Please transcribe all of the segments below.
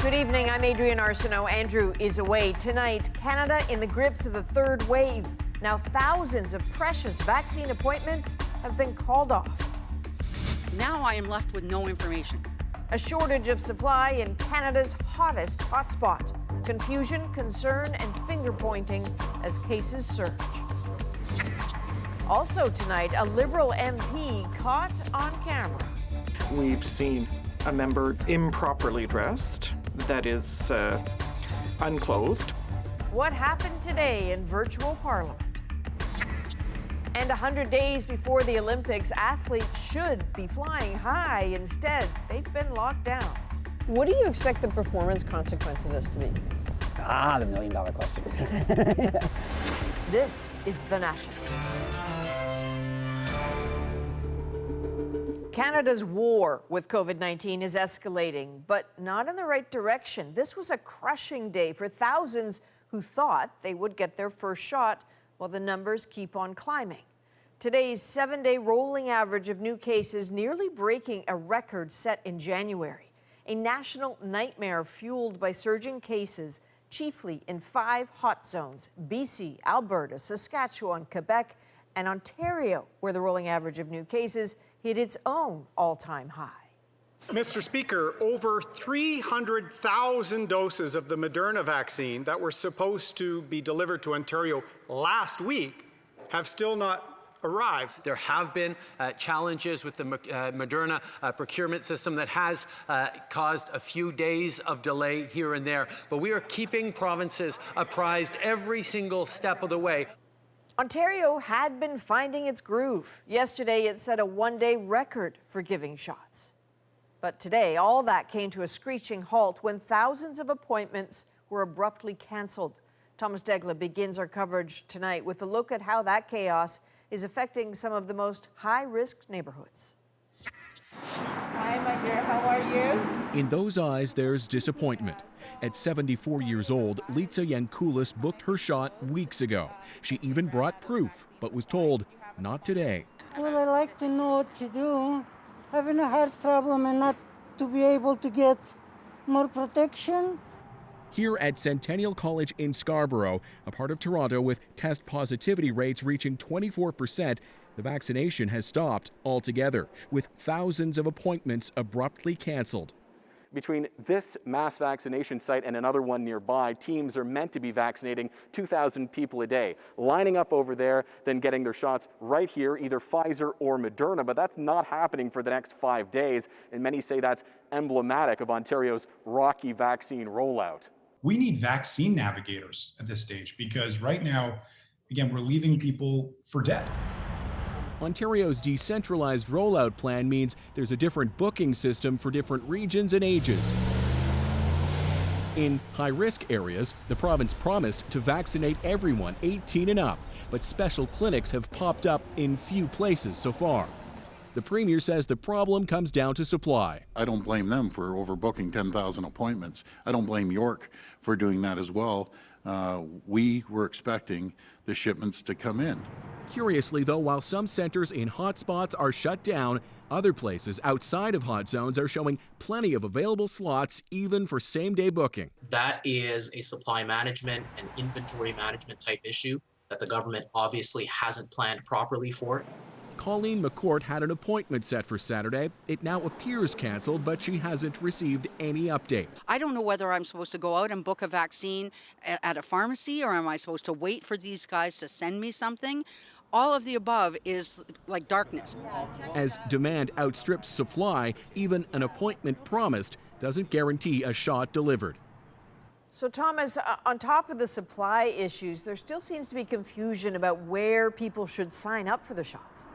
Good evening, I'm Adrienne Arsenault. Andrew is away. Tonight, Canada in the grips of the third wave. Now thousands of precious vaccine appointments have been called off. Now I am left with no information. A shortage of supply in Canada's hottest hotspot. Confusion, concern, and finger-pointing as cases surge. Also tonight, a Liberal MP caught on camera. We've seen a member improperly dressed, that is, unclothed. What happened today in virtual Parliament? And 100 days before the Olympics, athletes should be flying high. Instead, they've been locked down. What do you expect the performance consequence of this to be? The million-dollar question. This is The National. Canada's war with COVID-19 is escalating, but not in the right direction. This was a crushing day for thousands who thought they would get their first shot while the numbers keep on climbing. Today's 7-day rolling average of new cases nearly breaking a record set in January. A national nightmare fueled by surging cases, chiefly in 5 hot zones: BC, Alberta, Saskatchewan, Quebec, and Ontario, where the rolling average of new cases hit its own all-time high. Mr. Speaker, over 300,000 doses of the Moderna vaccine that were supposed to be delivered to Ontario last week have still not arrived. There have been challenges with the Moderna procurement system that has caused a few days of delay here and there, but we are keeping provinces apprised every single step of the way. Ontario had been finding its groove. Yesterday, it set a 1-day record for giving shots. But today, all that came to a screeching halt when thousands of appointments were abruptly canceled. Thomas Degla begins our coverage tonight with a look at how that chaos is affecting some of the most high-risk neighborhoods. Hi, my dear. How are you? In those eyes, there's disappointment. At 74 years old, Litsa Yankulis booked her shot weeks ago. She even brought proof, but was told, not today. Well, I like to know what to do. Having a heart problem and not to be able to get more protection. Here at Centennial College in Scarborough, a part of Toronto with test positivity rates reaching 24%, the vaccination has stopped altogether, with thousands of appointments abruptly canceled. Between this mass vaccination site and another one nearby, teams are meant to be vaccinating 2,000 people a day, lining up over there, then getting their shots right here, either Pfizer or Moderna, but that's not happening for the next 5 days, and many say that's emblematic of Ontario's rocky vaccine rollout. We need vaccine navigators at this stage because right now, again, we're leaving people for dead. Ontario's decentralized rollout plan means there's a different booking system for different regions and ages. In high-risk areas, the province promised to vaccinate everyone 18 and up, but special clinics have popped up in few places so far. The Premier says the problem comes down to supply. I don't blame them for overbooking 10,000 appointments. I don't blame York for doing that as well. We were expecting the shipments to come in. Curiously, though, while some centers in hotspots are shut down, other places outside of hot zones are showing plenty of available slots, even for same-day booking. That is a supply management and inventory management type issue that the government obviously hasn't planned properly for. Colleen McCourt had an appointment set for Saturday. It now appears canceled, but she hasn't received any update. I don't know whether I'm supposed to go out and book a vaccine at a pharmacy, or am I supposed to wait for these guys to send me something? All of the above is like darkness. As demand outstrips supply, even an appointment promised doesn't guarantee a shot delivered. So, Thomas, on top of the supply issues, there still seems to be confusion about where people should sign up for the shots.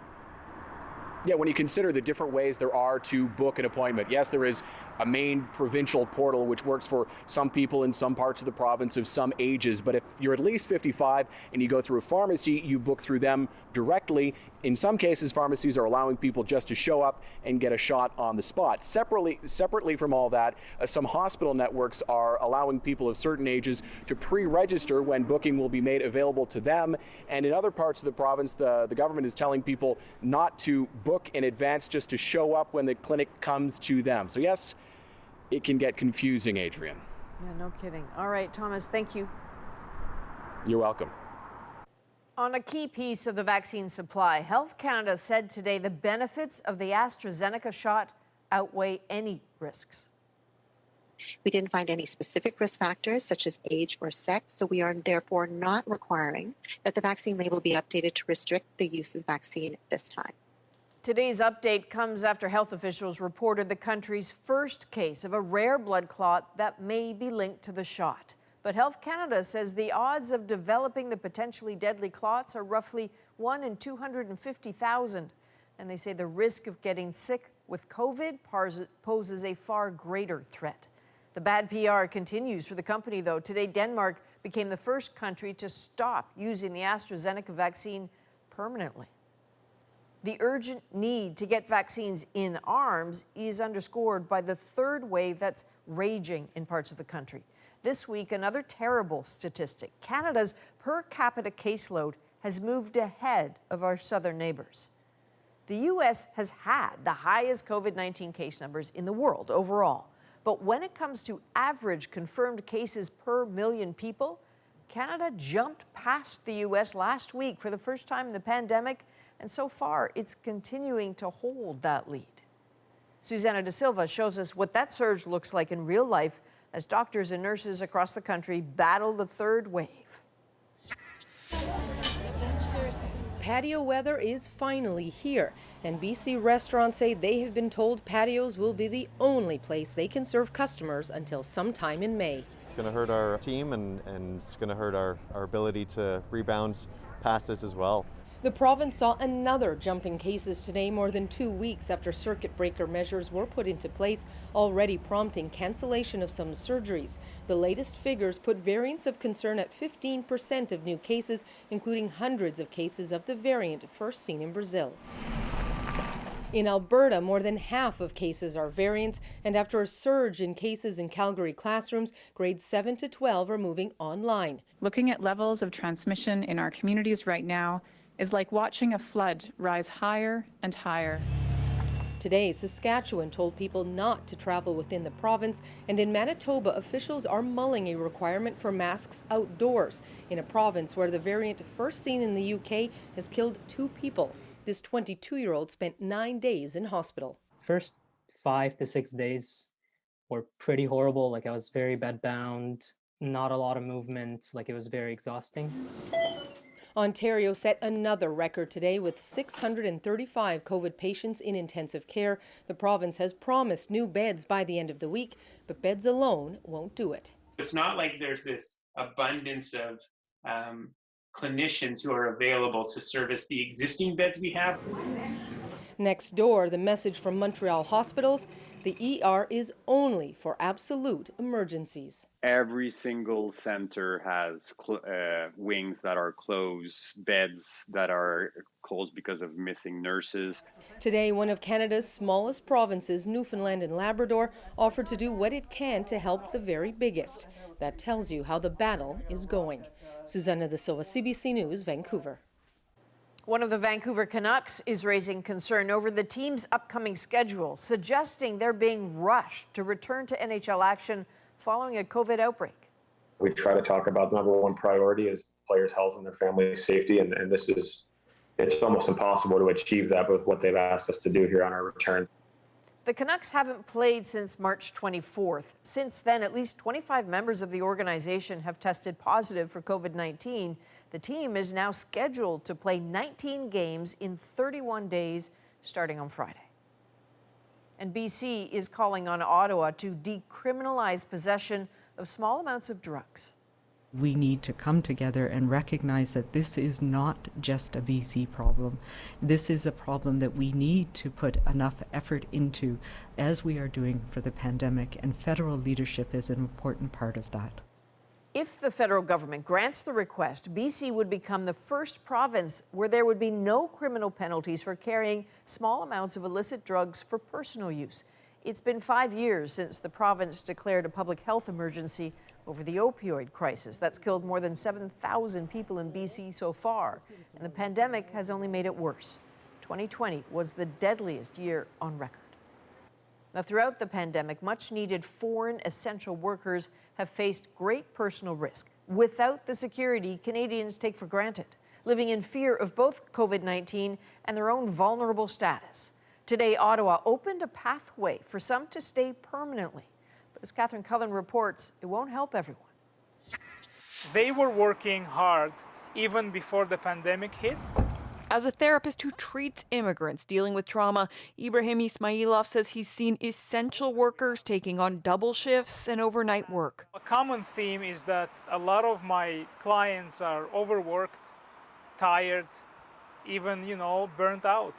Yeah, when you consider the different ways there are to book an appointment. Yes, there is a main provincial portal which works for some people in some parts of the province of some ages, but if you're at least 55 and you go through a pharmacy, you book through them directly. In some cases, pharmacies are allowing people just to show up and get a shot on the spot. Separately from all that, some hospital networks are allowing people of certain ages to pre-register when booking will be made available to them. And in other parts of the province, the government is telling people not to book in advance, just to show up when the clinic comes to them. So yes, it can get confusing, Adrienne. Yeah, no kidding. All right, Thomas, thank you. You're welcome. On a key piece of the vaccine supply, Health Canada said today the benefits of the AstraZeneca shot outweigh any risks. We didn't find any specific risk factors such as age or sex, so we are therefore not requiring that the vaccine label be updated to restrict the use of vaccine at this time. Today's update comes after health officials reported the country's first case of a rare blood clot that may be linked to the shot. But Health Canada says the odds of developing the potentially deadly clots are roughly 1 in 250,000. And they say the risk of getting sick with COVID poses a far greater threat. The bad PR continues for the company, though. Today, Denmark became the first country to stop using the AstraZeneca vaccine permanently. The urgent need to get vaccines in arms is underscored by the third wave that's raging in parts of the country. This week, another terrible statistic. Canada's per capita caseload has moved ahead of our southern neighbors. The U.S. has had the highest COVID-19 case numbers in the world overall. But when it comes to average confirmed cases per million people, Canada jumped past the U.S. last week for the first time in the pandemic, and so far it's continuing to hold that lead. Susanna Da Silva shows us what that surge looks like in real life as doctors and nurses across the country battle the third wave. Patio weather is finally here, and BC restaurants say they have been told patios will be the only place they can serve customers until sometime in May. It's going to hurt our team and it's going to hurt our ability to rebound past this as well. The province saw another jump in cases today, more than 2 weeks after circuit breaker measures were put into place, already prompting cancellation of some surgeries. The latest figures put variants of concern at 15% of new cases, including hundreds of cases of the variant first seen in Brazil. In Alberta, more than half of cases are variants, and after a surge in cases in Calgary classrooms, grades 7 to 12 are moving online. Looking at levels of transmission in our communities right now is like watching a flood rise higher and higher. Today, Saskatchewan told people not to travel within the province, and in Manitoba, officials are mulling a requirement for masks outdoors in a province where the variant first seen in the UK has killed 2 people. This 22-year-old spent 9 days in hospital. First 5 to 6 days were pretty horrible. Like I was very bedbound, not a lot of movement, like it was very exhausting. Ontario set another record today with 635 COVID patients in intensive care. The province has promised new beds by the end of the week, but beds alone won't do it. It's not like there's this abundance of clinicians who are available to service the existing beds we have. Next door, the message from Montreal hospitals: the ER is only for absolute emergencies. Every single center has wings that are closed, beds that are closed because of missing nurses. Today, one of Canada's smallest provinces, Newfoundland and Labrador, offered to do what it can to help the very biggest. That tells you how the battle is going. Susanna Da Silva, CBC News, Vancouver. One of the Vancouver Canucks is raising concern over the team's upcoming schedule, suggesting they're being rushed to return to NHL action following a COVID outbreak. We try to talk about the number one priority is players' health and their family's safety, and it's almost impossible to achieve that with what they've asked us to do here on our return. The Canucks haven't played since March 24th. Since then, at least 25 members of the organization have tested positive for COVID-19. The team is now scheduled to play 19 games in 31 days, starting on Friday. And BC is calling on Ottawa to decriminalize possession of small amounts of drugs. We need to come together and recognize that this is not just a BC problem. This is a problem that we need to put enough effort into, as we are doing for the pandemic, and federal leadership is an important part of that. If the federal government grants the request, BC would become the first province where there would be no criminal penalties for carrying small amounts of illicit drugs for personal use. It's been 5 years since the province declared a public health emergency over the opioid crisis that's killed more than 7,000 people in BC so far, and the pandemic has only made it worse. 2020 was the deadliest year on record. Now, throughout the pandemic, much-needed foreign essential workers have faced great personal risk without the security Canadians take for granted, living in fear of both COVID-19 and their own vulnerable status. Today, Ottawa opened a pathway for some to stay permanently. But as Catherine Cullen reports, it won't help everyone. They were working hard even before the pandemic hit. As a therapist who treats immigrants dealing with trauma, Ibrahim Ismailov says he's seen essential workers taking on double shifts and overnight work. A common theme is that a lot of my clients are overworked, tired, even, burnt out.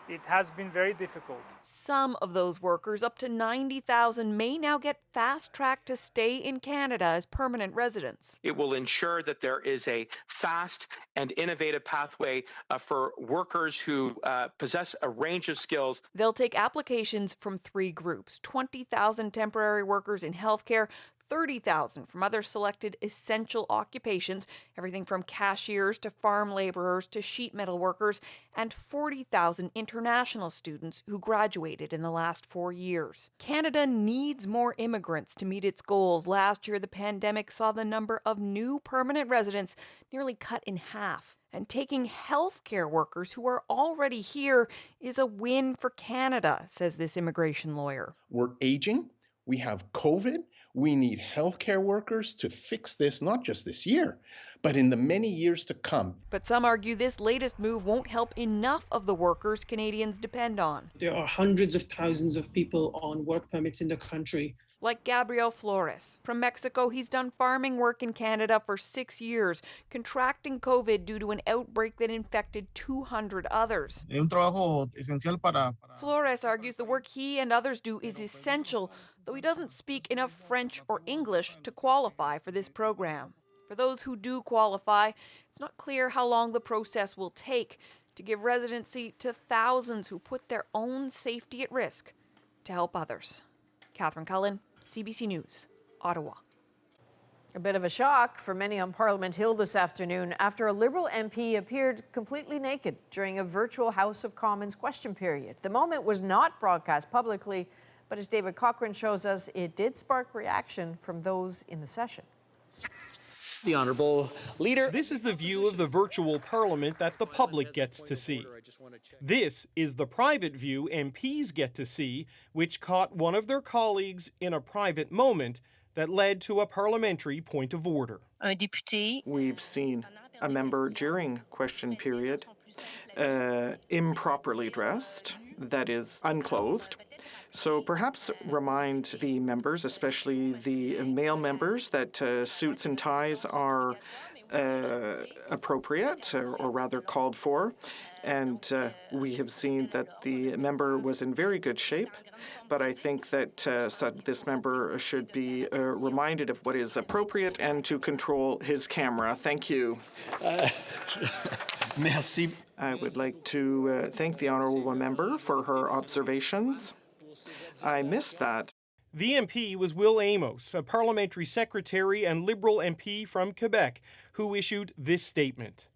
It has been very difficult. Some of those workers, up to 90,000, may now get fast-tracked to stay in Canada as permanent residents. It will ensure that there is a fast and innovative pathway for workers who possess a range of skills. They'll take applications from 3 groups: 20,000 temporary workers in healthcare, 30,000 from other selected essential occupations, everything from cashiers to farm laborers to sheet metal workers, and 40,000 international students who graduated in the last 4 years. Canada needs more immigrants to meet its goals. Last year, the pandemic saw the number of new permanent residents nearly cut in half. And taking healthcare workers who are already here is a win for Canada, says this immigration lawyer. We're aging. We have COVID. We need healthcare workers to fix this, not just this year, but in the many years to come. But some argue this latest move won't help enough of the workers Canadians depend on. There are hundreds of thousands of people on work permits in the country. Like Gabriel Flores. From Mexico, he's done farming work in Canada for 6 years, contracting COVID due to an outbreak that infected 200 others. Flores argues the work he and others do is essential, though he doesn't speak enough French or English to qualify for this program. For those who do qualify, it's not clear how long the process will take to give residency to thousands who put their own safety at risk to help others. Catherine Cullen, CBC News, Ottawa. A bit of a shock for many on Parliament Hill this afternoon after a Liberal MP appeared completely naked during a virtual House of Commons question period. The moment was not broadcast publicly, but as David Cochrane shows us, it did spark reaction from those in the session. The Honourable Leader. This is the view of the virtual Parliament that the public gets to see. This is the private view MPs get to see, which caught one of their colleagues in a private moment that led to a parliamentary point of order. We've seen a member during question period improperly dressed, that is, unclothed. So perhaps remind the members, especially the male members, that suits and ties are appropriate, or rather called for. And we have seen that the member was in very good shape, but I think that this member should be reminded of what is appropriate and to control his camera. Thank you. Merci. I would like to thank the honourable member for her observations. I missed that. The MP was Will Amos, a parliamentary secretary and Liberal MP from Quebec, who issued this statement.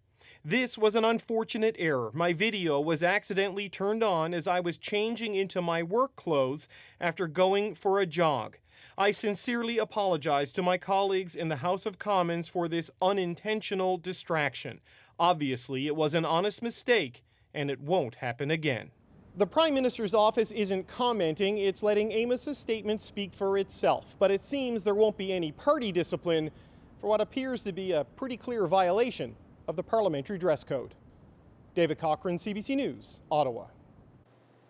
This was an unfortunate error. My video was accidentally turned on as I was changing into my work clothes after going for a jog. I sincerely apologize to my colleagues in the House of Commons for this unintentional distraction. Obviously, it was an honest mistake, and it won't happen again. The Prime Minister's office isn't commenting, it's letting Amos's statement speak for itself. But it seems there won't be any party discipline for what appears to be a pretty clear violation of the parliamentary dress code. David Cochrane, CBC News, Ottawa.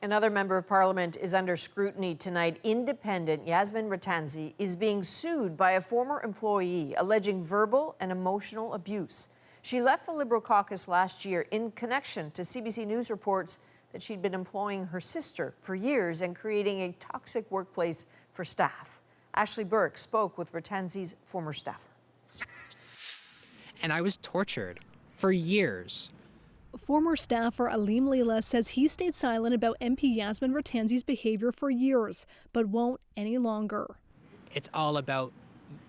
Another member of Parliament is under scrutiny tonight. Independent Yasmin Ratanzi is being sued by a former employee alleging verbal and emotional abuse. She left the Liberal caucus last year in connection to CBC News reports that she'd been employing her sister for years and creating a toxic workplace for staff. Ashley Burke spoke with Ratanzi's former staffer. And I was tortured for years. Former staffer Aleem Leela says he stayed silent about MP Yasmin Ratanzi's behavior for years, but won't any longer. It's all about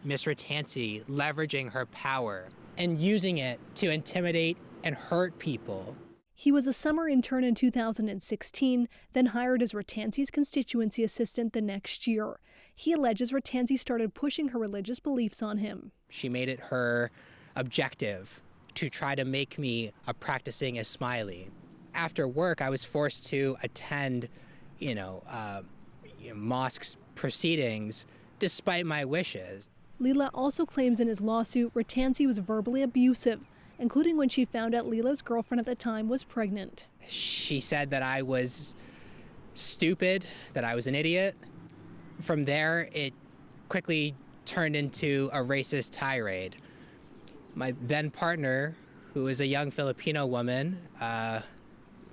Ms. Ratanzi leveraging her power and using it to intimidate and hurt people. He was a summer intern in 2016, then hired as Ratansi's constituency assistant the next year. He alleges Ratansi started pushing her religious beliefs on him. She made it her objective to try to make me a practicing Ismaili. After work, I was forced to attend, mosque's proceedings despite my wishes. Leela also claims in his lawsuit Ratansi was verbally abusive, including when she found out Leela's girlfriend at the time was pregnant. She said that I was stupid, that I was an idiot. From there, it quickly turned into a racist tirade. My then partner, who was a young Filipino woman,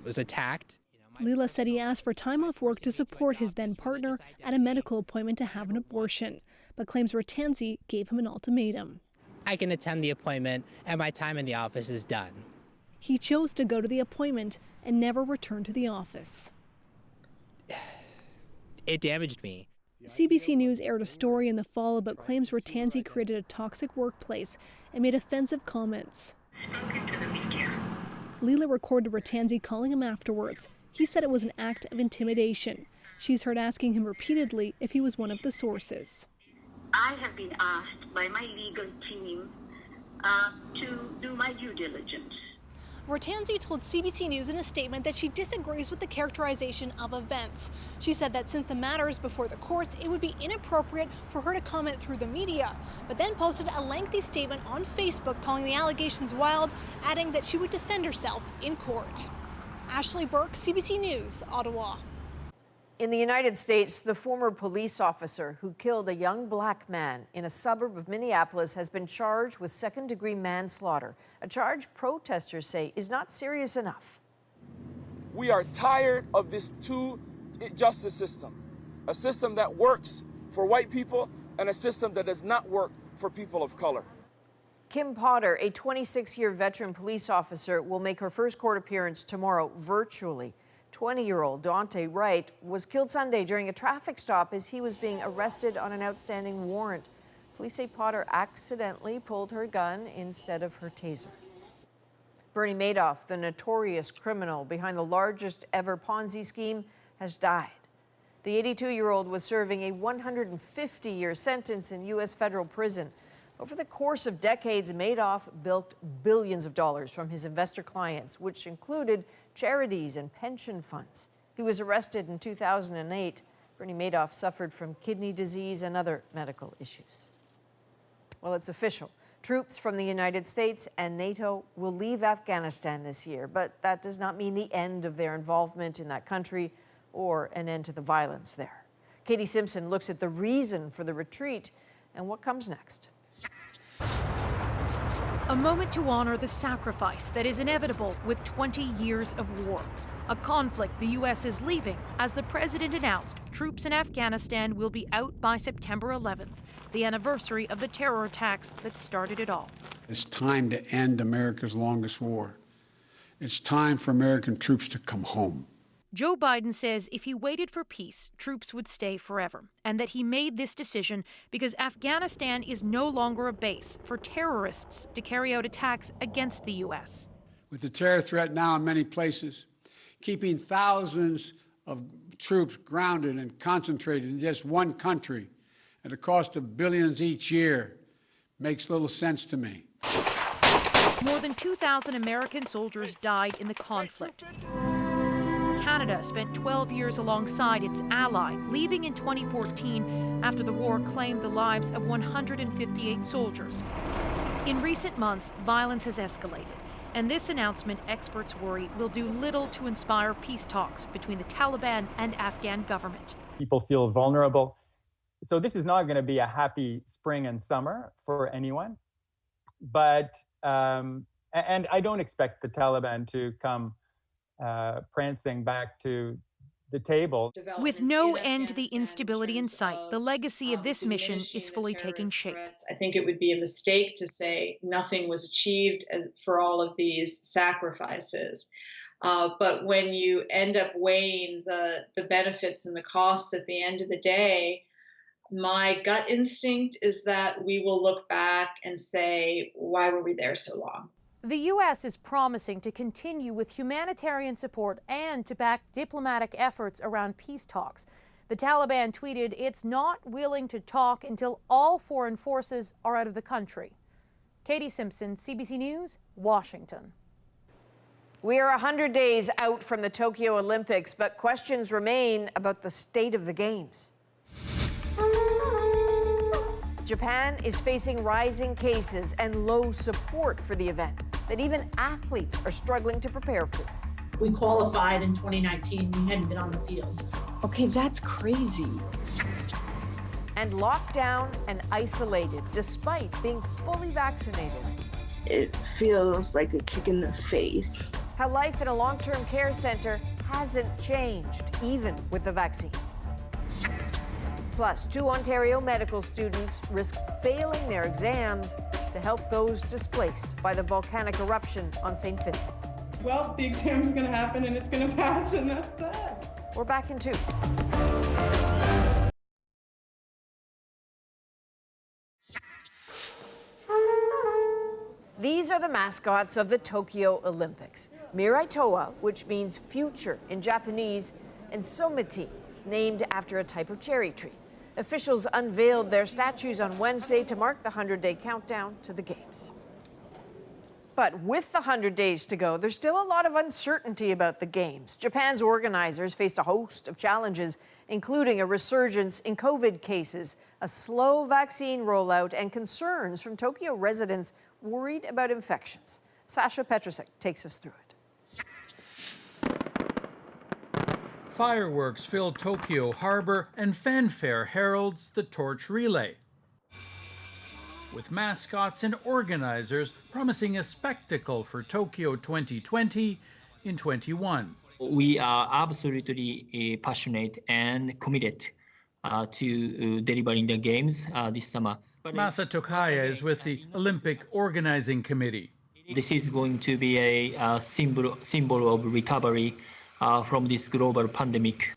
was attacked. Leela said he asked for time off work to support his then partner at a medical appointment to have an abortion, but claims Ratansi gave him an ultimatum. I can attend the appointment and my time in the office is done. He chose to go to the appointment and never returned to the office. It damaged me. CBC News aired a story in the fall about claims Ratansi created a toxic workplace and made offensive comments. Leela recorded Ratansi calling him afterwards. He said it was an act of intimidation. She's heard asking him repeatedly if he was one of the sources. I have been asked by my legal team to do my due diligence. Ratansi told CBC News in a statement that she disagrees with the characterization of events. She said that since the matter is before the courts, it would be inappropriate for her to comment through the media, but then posted a lengthy statement on Facebook calling the allegations wild, adding that she would defend herself in court. Ashley Burke, CBC News, Ottawa. In the United States, the former police officer who killed a young black man in a suburb of Minneapolis has been charged with second-degree manslaughter, a charge protesters say is not serious enough. We are tired of this two-justice system, a system that works for white people and a system that does not work for people of color. Kim Potter, a 26-year veteran police officer, will make her first court appearance tomorrow virtually. 20-year-old Dante Wright was killed Sunday during a traffic stop as he was being arrested on an outstanding warrant. Police say Potter accidentally pulled her gun instead of her taser. Bernie Madoff, the notorious criminal behind the largest ever Ponzi scheme, has died. The 82-year-old was serving a 150-year sentence in U.S. federal prison. Over the course of decades, Madoff bilked billions of dollars from his investor clients, which included charities and pension funds. He was arrested in 2008. Bernie Madoff suffered from kidney disease and other medical issues. Well, it's official. Troops from the United States and NATO will leave Afghanistan this year, but that does not mean the end of their involvement in that country or an end to the violence there. Katie Simpson looks at the reason for the retreat and what comes next. A moment to honor the sacrifice that is inevitable with 20 years of war. A conflict the U.S. is leaving as the president announced troops in Afghanistan will be out by September 11th, the anniversary of the terror attacks that started it all. It's time to end America's longest war. It's time for American troops to come home. Joe Biden says if he waited for peace, troops would stay forever, and that he made this decision because Afghanistan is no longer a base for terrorists to carry out attacks against the U.S. With the terror threat now in many places, keeping thousands of troops grounded and concentrated in just one country at a cost of billions each year makes little sense to me. More than 2,000 American soldiers died in the conflict. Canada spent 12 years alongside its ally, leaving in 2014 after the war claimed the lives of 158 soldiers. In recent months, violence has escalated, and this announcement, experts worry, will do little to inspire peace talks between the Taliban and Afghan government. People feel vulnerable. So this is not going to be a happy spring and summer for anyone. But, and I don't expect the Taliban to come prancing back to the table. With no end to the instability in sight, the legacy of this mission is fully taking shape. I think it would be a mistake to say nothing was achieved for all of these sacrifices. But when you end up weighing the benefits and the costs at the end of the day, my gut instinct is that we will look back and say, why were we there so long? The U.S. is promising to continue with humanitarian support and to back diplomatic efforts around peace talks. The Taliban tweeted it's not willing to talk until all foreign forces are out of the country. Katie Simpson, CBC News, Washington. We are 100 days out from the Tokyo Olympics, but questions remain about the state of the Games. Japan is facing rising cases and low support for the event that even athletes are struggling to prepare for. We qualified in 2019. We hadn't been on the field. Okay, that's crazy. And locked down and isolated despite being fully vaccinated. It feels like a kick in the face. How life in a long-term care center hasn't changed, even with the vaccine. Plus, 2 Ontario medical students risk failing their exams to help those displaced by the volcanic eruption on St. Vincent. Well, the exam's going to happen and it's going to pass, and that's that. We're back in 2. These are the mascots of the Tokyo Olympics. Mirai Toa, which means future in Japanese, and Someti, named after a type of cherry tree. Officials unveiled their statues on Wednesday to mark the 100-day countdown to the Games. But with the 100 days to go, there's still a lot of uncertainty about the Games. Japan's organizers faced a host of challenges, including a resurgence in COVID cases, a slow vaccine rollout, and concerns from Tokyo residents worried about infections. Sasha Petrusek takes us through it. Fireworks fill Tokyo Harbor and fanfare heralds the torch relay, with mascots and organizers promising a spectacle for Tokyo 2020 in 21. We are absolutely passionate and committed to delivering the Games this summer. Masa Tokaya is with the Olympic Organizing Committee. This is going to be a symbol of recovery from this global pandemic.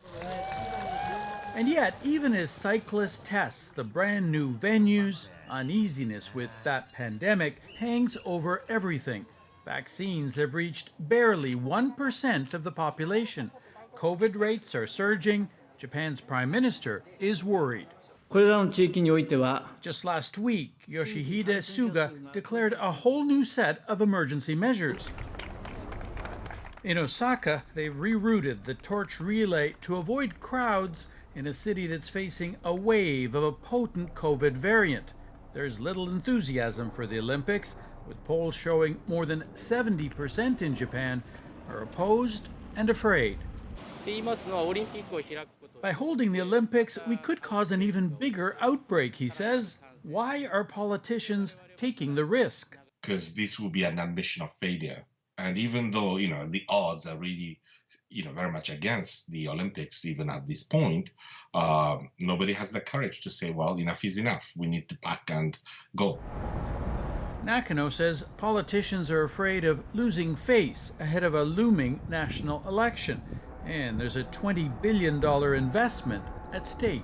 And yet, even as cyclists test the brand new venues, uneasiness with that pandemic hangs over everything. Vaccines have reached barely 1% of the population. COVID rates are surging. Japan's prime minister is worried. Just last week, Yoshihide Suga declared a whole new set of emergency measures. In Osaka, they've rerouted the torch relay to avoid crowds in a city that's facing a wave of a potent COVID variant. There's little enthusiasm for the Olympics, with polls showing more than 70% in Japan are opposed and afraid. By holding the Olympics, we could cause an even bigger outbreak, he says. Why are politicians taking the risk? Because this will be an admission of failure. And even though, the odds are really, very much against the Olympics, even at this point, nobody has the courage to say, well, enough is enough. We need to pack and go. Nakano says politicians are afraid of losing face ahead of a looming national election. And there's a $20 billion investment at stake.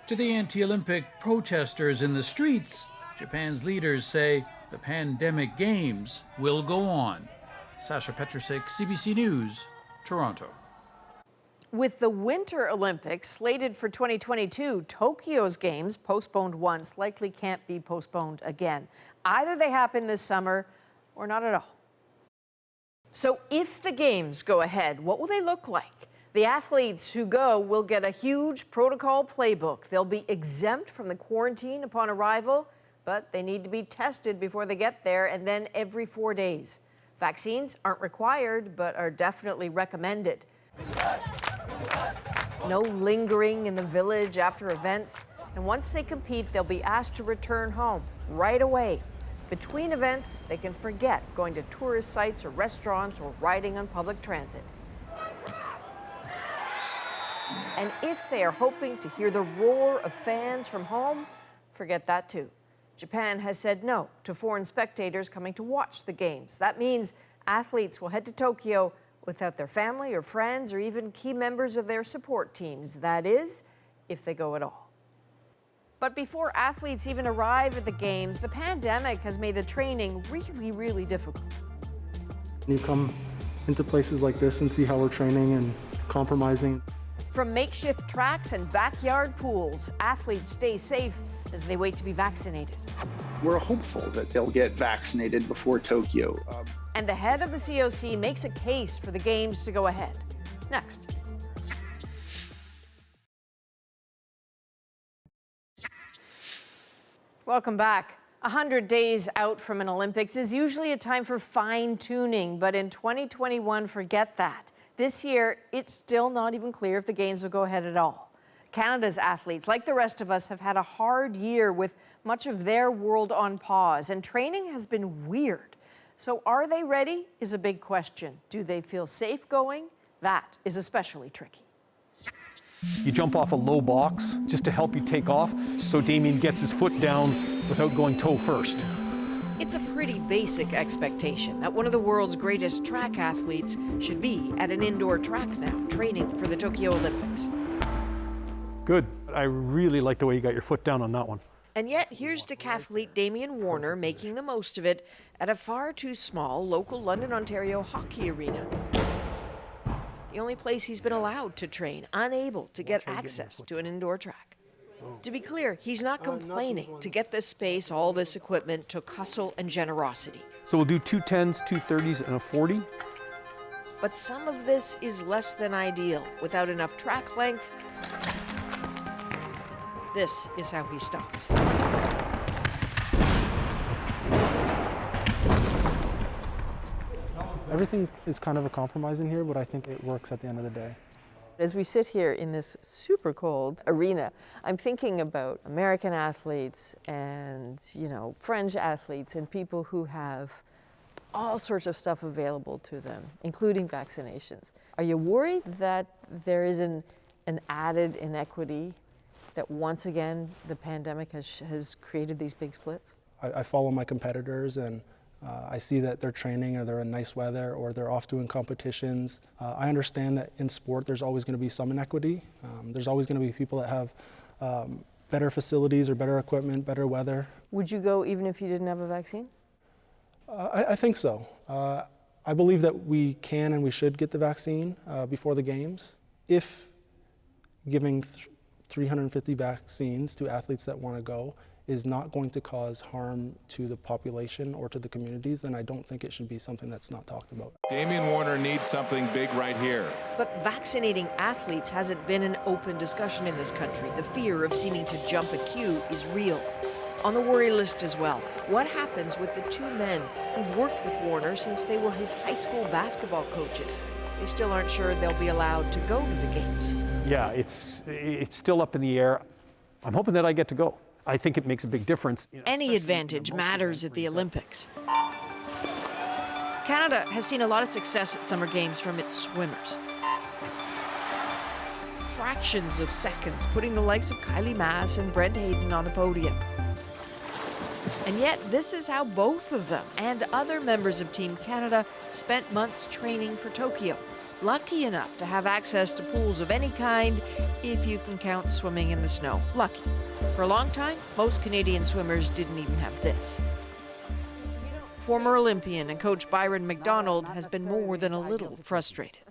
To the anti-Olympic protesters in the streets, Japan's leaders say the pandemic games will go on. Sasha Petrusek, CBC News, Toronto. With the Winter Olympics slated for 2022, Tokyo's games, postponed once, likely can't be postponed again. Either they happen this summer or not at all. So if the games go ahead, what will they look like? The athletes who go will get a huge protocol playbook. They'll be exempt from the quarantine upon arrival, but they need to be tested before they get there, and then every 4 days. Vaccines aren't required, but are definitely recommended. No lingering in the village after events, and once they compete, they'll be asked to return home right away. Between events, they can forget going to tourist sites or restaurants or riding on public transit. And if they are hoping to hear the roar of fans from home, forget that too. Japan has said no to foreign spectators coming to watch the games. That means athletes will head to Tokyo without their family or friends or even key members of their support teams. That is, if they go at all. But before athletes even arrive at the Games, the pandemic has made the training really, really difficult. You come into places like this and see how we're training and compromising. From makeshift tracks and backyard pools, athletes stay safe as they wait to be vaccinated. We're hopeful that they'll get vaccinated before Tokyo. And the head of the COC makes a case for the Games to go ahead. Next. Welcome back. 100 days out from an Olympics is usually a time for fine-tuning, but in 2021, forget that. This year, it's still not even clear if the Games will go ahead at all. Canada's athletes, like the rest of us, have had a hard year with much of their world on pause, and training has been weird. So are they ready is a big question. Do they feel safe going? That is especially tricky. You jump off a low box just to help you take off, so Damien gets his foot down without going toe first. It's a pretty basic expectation that one of the world's greatest track athletes should be at an indoor track now, training for the Tokyo Olympics. Good. I really like the way you got your foot down on that one. And yet, here's decathlete Damien Warner making the most of it at a far too small local London, Ontario hockey arena. The only place he's been allowed to train, unable to get access to an indoor track. To be clear, he's not complaining. To get this space, all this equipment took hustle and generosity. So we'll do 2 10s, 2 30s, and a 40. But some of this is less than ideal. Without enough track length, this is how he stops. Everything is kind of a compromise in here, but I think it works at the end of the day. As we sit here in this super cold arena, I'm thinking about American athletes and, French athletes and people who have all sorts of stuff available to them, including vaccinations. Are you worried that there is an added inequity, that once again the pandemic has created these big splits? I follow my competitors and I see that they're training or they're in nice weather or they're off doing competitions. I understand that in sport there's always going to be some inequity. There's always going to be people that have better facilities or better equipment, better weather. Would you go even if you didn't have a vaccine? I think so. I believe that we can and we should get the vaccine before the Games. If giving 350 vaccines to athletes that want to go is not going to cause harm to the population or to the communities, then I don't think it should be something that's not talked about. Damien Warner needs something big right here. But vaccinating athletes hasn't been an open discussion in this country. The fear of seeming to jump a queue is real. On the worry list as well, what happens with the 2 men who've worked with Warner since they were his high school basketball coaches? They still aren't sure they'll be allowed to go to the Games. Yeah, it's still up in the air. I'm hoping that I get to go. I think it makes a big difference. Any advantage matters at the Olympics. Canada has seen a lot of success at Summer Games from its swimmers. Fractions of seconds, putting the likes of Kylie Mass and Brent Hayden on the podium. And yet, this is how both of them and other members of Team Canada spent months training for Tokyo. Lucky enough to have access to pools of any kind, if you can count swimming in the snow. Lucky. For a long time, most Canadian swimmers didn't even have this. Former Olympian and coach Byron McDonald has been more than a little frustrated.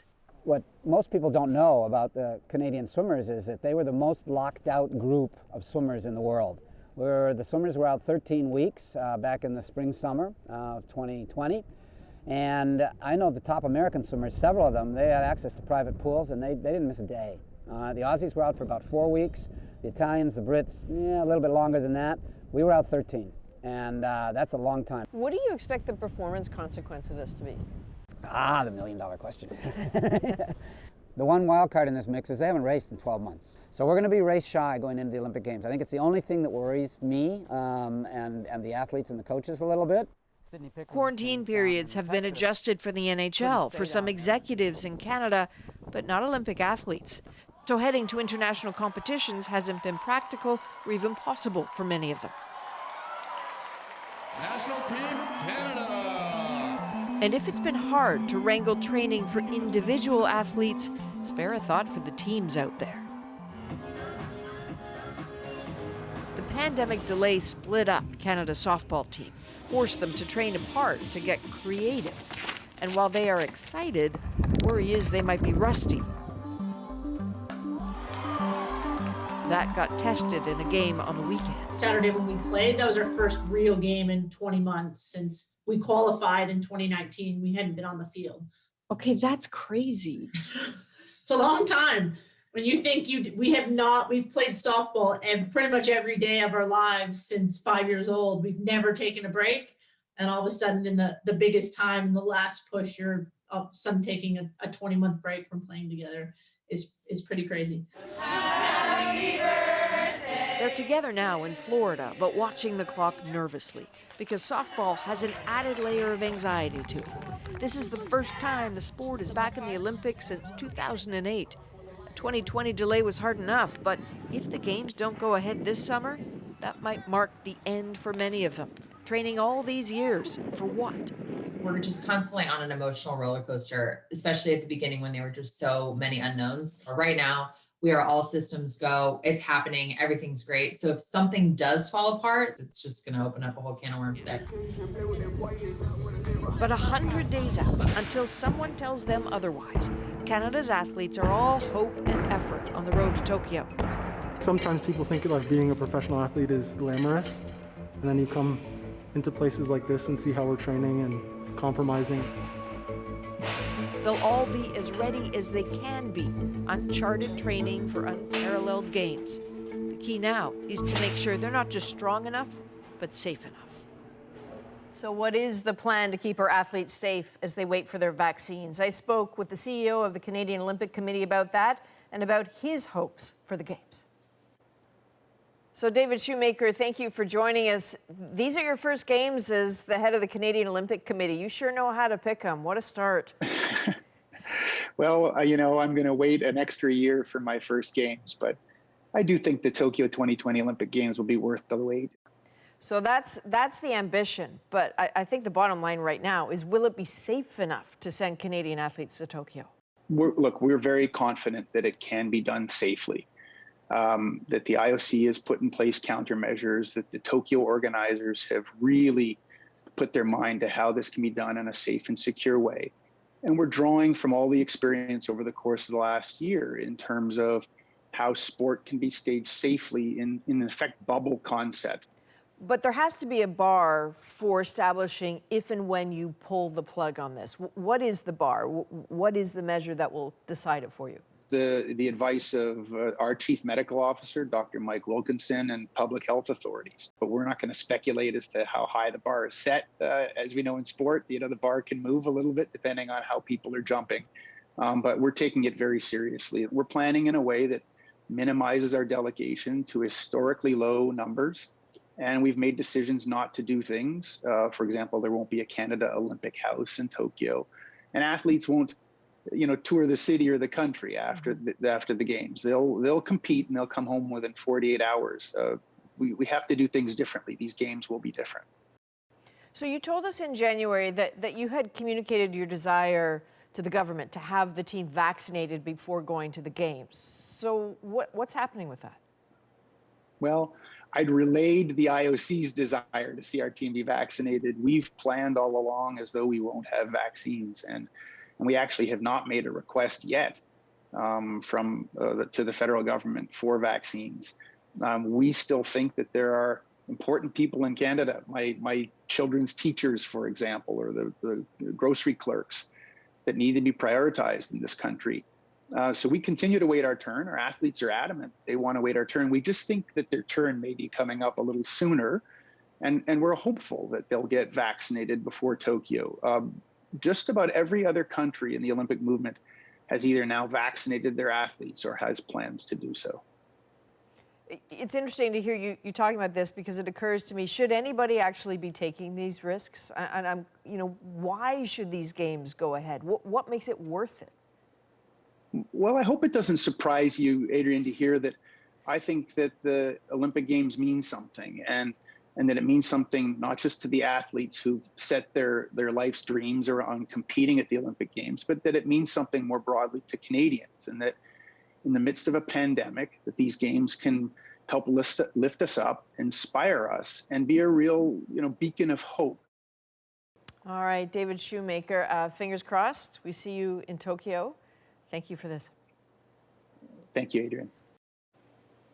What most people don't know about the Canadian swimmers is that they were the most locked out group of swimmers in the world. The swimmers were out 13 weeks back in the spring, summer of 2020. And I know the top American swimmers, several of them, they had access to private pools and they didn't miss a day. The Aussies were out for about 4 weeks. The Italians, the Brits, a little bit longer than that. We were out 13, and that's a long time. What do you expect the performance consequence of this to be? The million-dollar question. The one wild card in this mix is they haven't raced in 12 months. So we're going to be race shy going into the Olympic Games. I think it's the only thing that worries me and the athletes and the coaches a little bit. Quarantine periods have been adjusted for the NHL, for some executives in Canada, but not Olympic athletes. So heading to international competitions hasn't been practical or even possible for many of them. National Team Canada. And if it's been hard to wrangle training for individual athletes, spare a thought for the teams out there. The pandemic delay split up Canada's softball team, forced them to train apart to get creative. And while they are excited, worry is they might be rusty. That got tested in a game on the weekend. Saturday when we played, that was our first real game in 20 months since we qualified in 2019. We hadn't been on the field. Okay, that's crazy. It's a long time. When you think we've played softball and pretty much every day of our lives since 5 years old. We've never taken a break. And all of a sudden in the biggest time, in the last push, you're some taking a 20-month break from playing together is pretty crazy. They're together now in Florida, but watching the clock nervously because softball has an added layer of anxiety to it. This is the first time the sport is back in the Olympics since 2008. A 2020 delay was hard enough, but if the games don't go ahead this summer, that might mark the end for many of them. Training all these years, for what? We're just constantly on an emotional roller coaster, especially at the beginning when there were just so many unknowns. Right now, we are all systems go. It's happening. Everything's great. So if something does fall apart, it's just going to open up a whole can of worms there. But 100 days out, until someone tells them otherwise, Canada's athletes are all hope and effort on the road to Tokyo. Sometimes people think like being a professional athlete is glamorous, and then you come into places like this and see how we're training and compromising. They'll all be as ready as they can be, uncharted training for unparalleled games. The key now is to make sure they're not just strong enough, but safe enough. So what is the plan to keep our athletes safe as they wait for their vaccines? I spoke with the CEO of the Canadian Olympic Committee about that and about his hopes for the Games. So David Shoemaker, thank you for joining us. These are your first games as the head of the Canadian Olympic Committee. You sure know how to pick them. What a start. Well, I'm going to wait an extra year for my first games, but I do think the Tokyo 2020 Olympic Games will be worth the wait. So that's the ambition. But I think the bottom line right now is, will it be safe enough to send Canadian athletes to Tokyo? We're very confident that it can be done safely. That the IOC has put in place countermeasures, that the Tokyo organizers have really put their mind to how this can be done in a safe and secure way. And we're drawing from all the experience over the course of the last year in terms of how sport can be staged safely in effect, bubble concept. But there has to be a bar for establishing if and when you pull the plug on this. What is the bar? What is the measure that will decide it for you? The advice of our chief medical officer, Dr. Mike Wilkinson, and public health authorities. But we're not going to speculate as to how high the bar is set. As we know in sport, the bar can move a little bit depending on how people are jumping. But we're taking it very seriously. We're planning in a way that minimizes our delegation to historically low numbers. And we've made decisions not to do things. For example, there won't be a Canada Olympic House in Tokyo. And athletes won't tour the city or the country after the games. They'll compete and they'll come home within 48 hours. We have to do things differently. These games will be different. So you told us in January that you had communicated your desire to the government to have the team vaccinated before going to the games. So what's happening with that? Well, I'd relayed the IOC's desire to see our team be vaccinated. We've planned all along as though we won't have vaccines, and we actually have not made a request yet to the federal government for vaccines. We still think that there are important people in Canada, my children's teachers, for example, or the grocery clerks, that need to be prioritized in this country. So we continue to wait our turn. Our athletes are adamant they want to wait our turn. We just think that their turn may be coming up a little sooner, and we're hopeful that they'll get vaccinated before Tokyo. Just about every other country in the Olympic movement has either now vaccinated their athletes or has plans to do so. It's interesting to hear you talking about this, because it occurs to me, should anybody actually be taking these risks? And why should these games go ahead? What makes it worth it? Well, I hope it doesn't surprise you, Adrienne, to hear that I think that the Olympic Games mean something, and that it means something not just to the athletes who've set their life's dreams around competing at the Olympic Games, but that it means something more broadly to Canadians, and that in the midst of a pandemic, that these games can help lift us up, inspire us, and be a real, beacon of hope. All right, David Shoemaker, fingers crossed. We see you in Tokyo. Thank you for this. Thank you, Adrienne.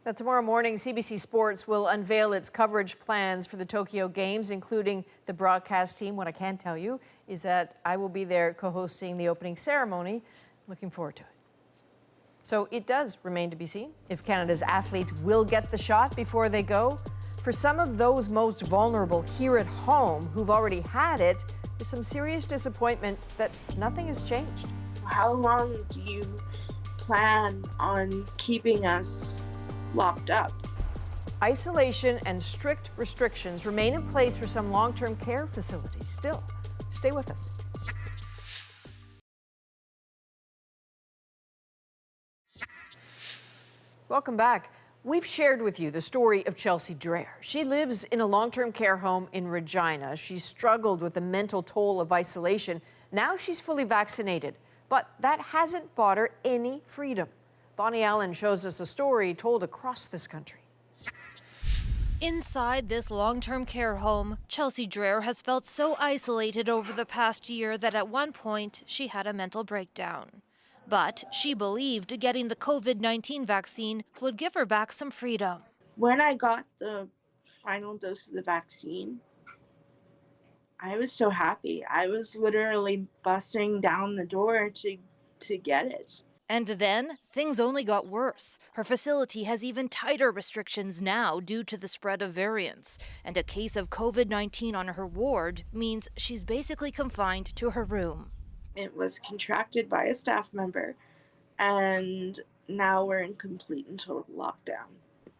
Now, tomorrow morning, CBC Sports will unveil its coverage plans for the Tokyo Games, including the broadcast team. What I can tell you is that I will be there co-hosting the opening ceremony. Looking forward to it. So it does remain to be seen if Canada's athletes will get the shot before they go. For some of those most vulnerable here at home who've already had it, there's some serious disappointment that nothing has changed. How long do you plan on keeping us locked up? Isolation and strict restrictions remain in place for some long-term care facilities. Still, stay with us. Welcome back. We've shared with you the story of Chelsea Dreher. She lives in a long-term care home in Regina. She struggled with the mental toll of isolation. Now she's fully vaccinated, but that hasn't bought her any freedom. Bonnie Allen shows us a story told across this country. Inside this long-term care home, Chelsea Dreher has felt so isolated over the past year that at one point she had a mental breakdown. But she believed getting the COVID-19 vaccine would give her back some freedom. When I got the final dose of the vaccine, I was so happy. I was literally busting down the door to get it. And then things only got worse. Her facility has even tighter restrictions now due to the spread of variants. And a case of COVID-19 on her ward means she's basically confined to her room. It was contracted by a staff member, and now we're in complete and total lockdown.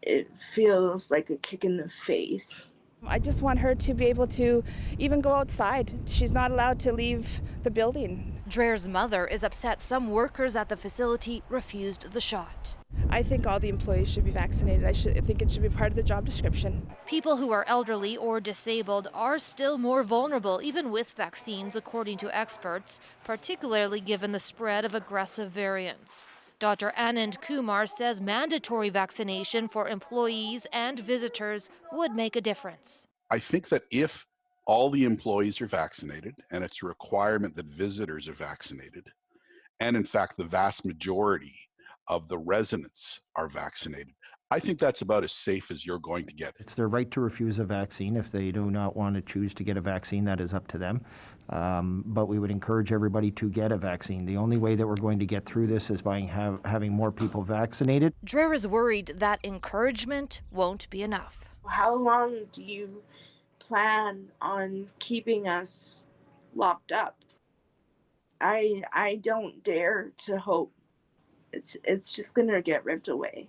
It feels like a kick in the face. I just want her to be able to even go outside. She's not allowed to leave the building. Dreher's mother is upset some workers at the facility refused the shot. I think all the employees should be vaccinated. I think it should be part of the job description. People who are elderly or disabled are still more vulnerable, even with vaccines, according to experts, particularly given the spread of aggressive variants. Dr. Anand Kumar says mandatory vaccination for employees and visitors would make a difference. I think that if all the employees are vaccinated, and it's a requirement that visitors are vaccinated, and in fact the vast majority of the residents are vaccinated, I think that's about as safe as you're going to get. It's their right to refuse a vaccine. If they do not want to choose to get a vaccine, that is up to them. But we would encourage everybody to get a vaccine. The only way that we're going to get through this is by having more people vaccinated. Dreher is worried that encouragement won't be enough. How long do you plan on keeping us locked up? I don't dare to hope. It's just gonna get ripped away.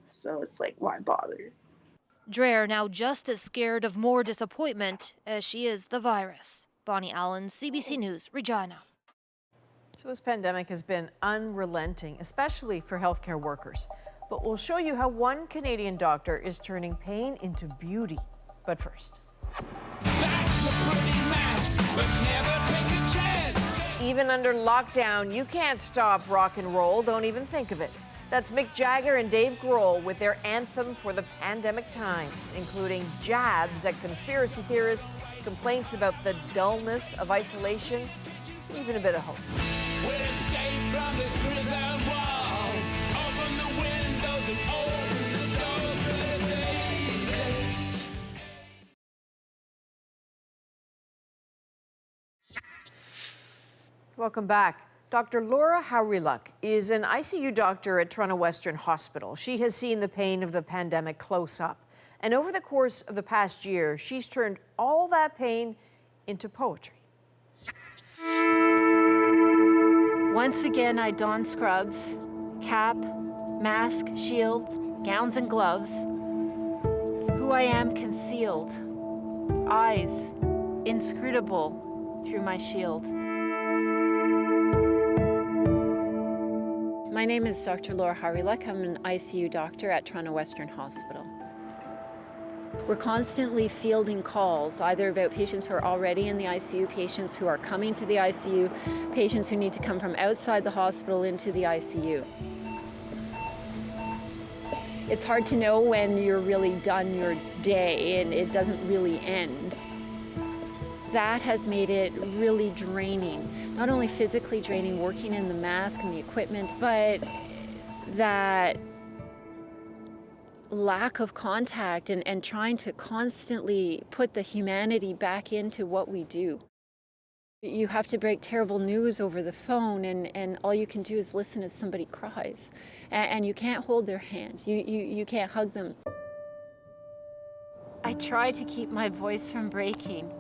So it's like, why bother? Dreher now just as scared of more disappointment as she is the virus. Bonnie Allen, CBC News, Regina. So this pandemic has been unrelenting, especially for healthcare workers. But we'll show you how one Canadian doctor is turning pain into beauty. But first. That's a pretty mask, but never take a chance. Even under lockdown, you can't stop rock and roll. Don't even think of it. That's Mick Jagger and Dave Grohl with their anthem for the pandemic times, including jabs at conspiracy theorists, complaints about the dullness of isolation, even a bit of hope. We'll escape from this prison walls. Open the windows and open the doors for this season. Welcome back. Dr. Laura Hawryluk is an ICU doctor at Toronto Western Hospital. She has seen the pain of the pandemic close up. And over the course of the past year, she's turned all that pain into poetry. Once again, I don scrubs, cap, mask, shield, gowns and gloves. Who I am concealed, eyes inscrutable through my shield. My name is Dr. Laura Hawryluk. I'm an ICU doctor at Toronto Western Hospital. We're constantly fielding calls, either about patients who are already in the ICU, patients who are coming to the ICU, patients who need to come from outside the hospital into the ICU. It's hard to know when you're really done your day and it doesn't really end. That has made it really draining, not only physically draining, working in the mask and the equipment, but that lack of contact and trying to constantly put the humanity back into what we do. You have to break terrible news over the phone, and all you can do is listen as somebody cries. And you can't hold their hand. You can't hug them. I try to keep my voice from breaking,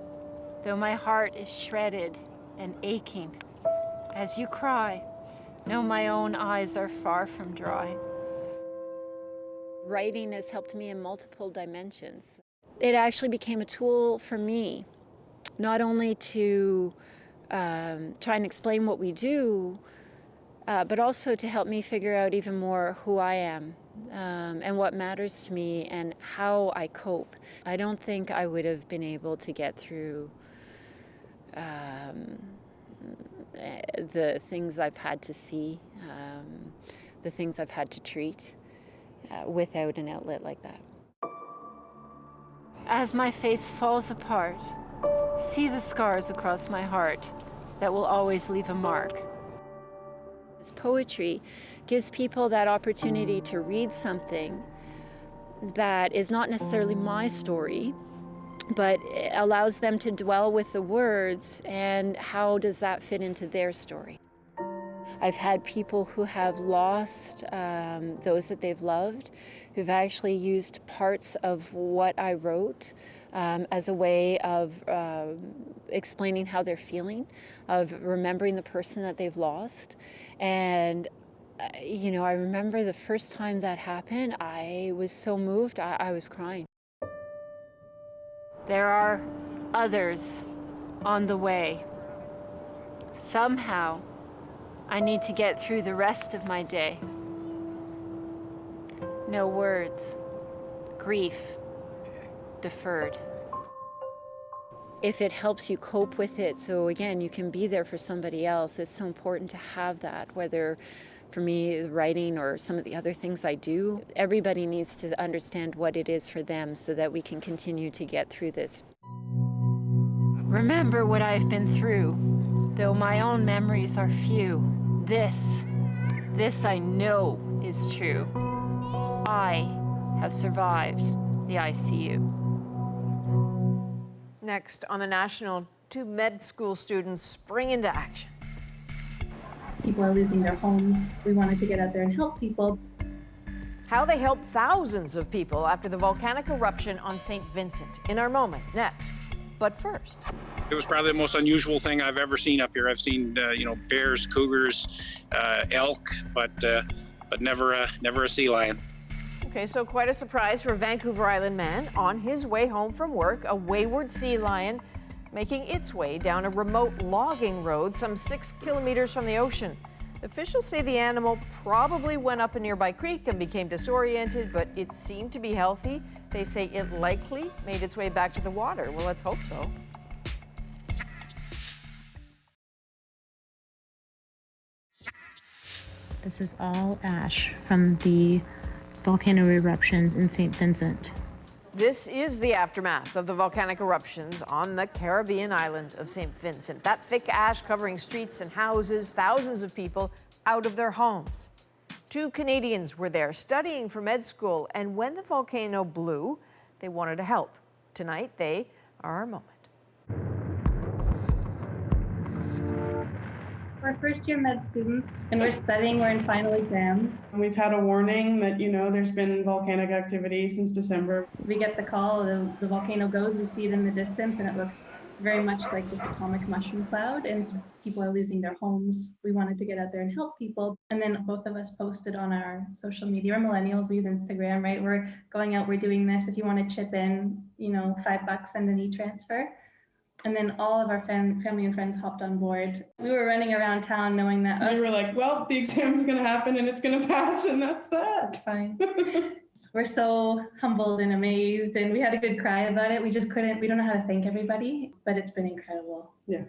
though my heart is shredded and aching. As you cry, know my own eyes are far from dry. Writing has helped me in multiple dimensions. It actually became a tool for me, not only to try and explain what we do, but also to help me figure out even more who I am and what matters to me and how I cope. I don't think I would have been able to get through the things I've had to see, the things I've had to treat without an outlet like that. As my face falls apart, see the scars across my heart that will always leave a mark. This poetry gives people that opportunity to read something that is not necessarily my story, but it allows them to dwell with the words and how does that fit into their story. I've had people who have lost those that they've loved, who've actually used parts of what I wrote as a way of explaining how they're feeling, of remembering the person that they've lost. And, you know, I remember the first time that happened, I was so moved, I was crying. There are others on the way. Somehow, I need to get through the rest of my day. No words, grief, deferred. If it helps you cope with it, so again, you can be there for somebody else, it's so important to have that, whether for me, writing or some of the other things I do. Everybody needs to understand what it is for them so that we can continue to get through this. Remember what I've been through, though my own memories are few. This I know is true. I have survived the ICU. Next on the National, 2 med school students spring into action. People are losing their homes. We wanted to get out there and help people. How they helped thousands of people after the volcanic eruption on St. Vincent. In our moment, next. But first. It was probably the most unusual thing I've ever seen up here. I've seen, bears, cougars, elk, but never a sea lion. Okay, so quite a surprise for a Vancouver Island man on his way home from work. A wayward sea lion making its way down a remote logging road some 6 kilometers from the ocean. Officials say the animal probably went up a nearby creek and became disoriented, but it seemed to be healthy. They say it likely made its way back to the water. Well, let's hope so. This is all ash from the volcano eruptions in St. Vincent. This is the aftermath of the volcanic eruptions on the Caribbean island of St. Vincent. That thick ash covering streets and houses, thousands of people out of their homes. 2 Canadians were there studying for med school, and when the volcano blew, they wanted to help. Tonight, they are our moment. We're first-year med students, and we're studying. We're in final exams. We've had a warning that, there's been volcanic activity since December. We get the call, the volcano goes, we see it in the distance, and it looks very much like this atomic mushroom cloud, and people are losing their homes. We wanted to get out there and help people. And then both of us posted on our social media. We're millennials, we use Instagram, right? We're going out, we're doing this. If you want to chip in, $5, send an e-transfer. And then all of our family and friends hopped on board. We were running around town knowing that... We were like, well, the exam is going to happen and it's going to pass, and that's that. It's fine. We're so humbled and amazed, and we had a good cry about it. We don't know how to thank everybody, but it's been incredible. Yeah.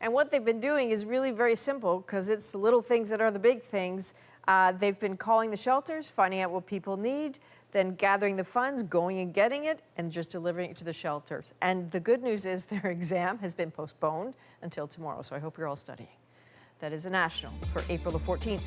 And what they've been doing is really very simple, because it's the little things that are the big things. They've been calling the shelters, finding out what people need, then gathering the funds, going and getting it, and just delivering it to the shelters. And the good news is their exam has been postponed until tomorrow, so I hope you're all studying. That is a national for April the 14th.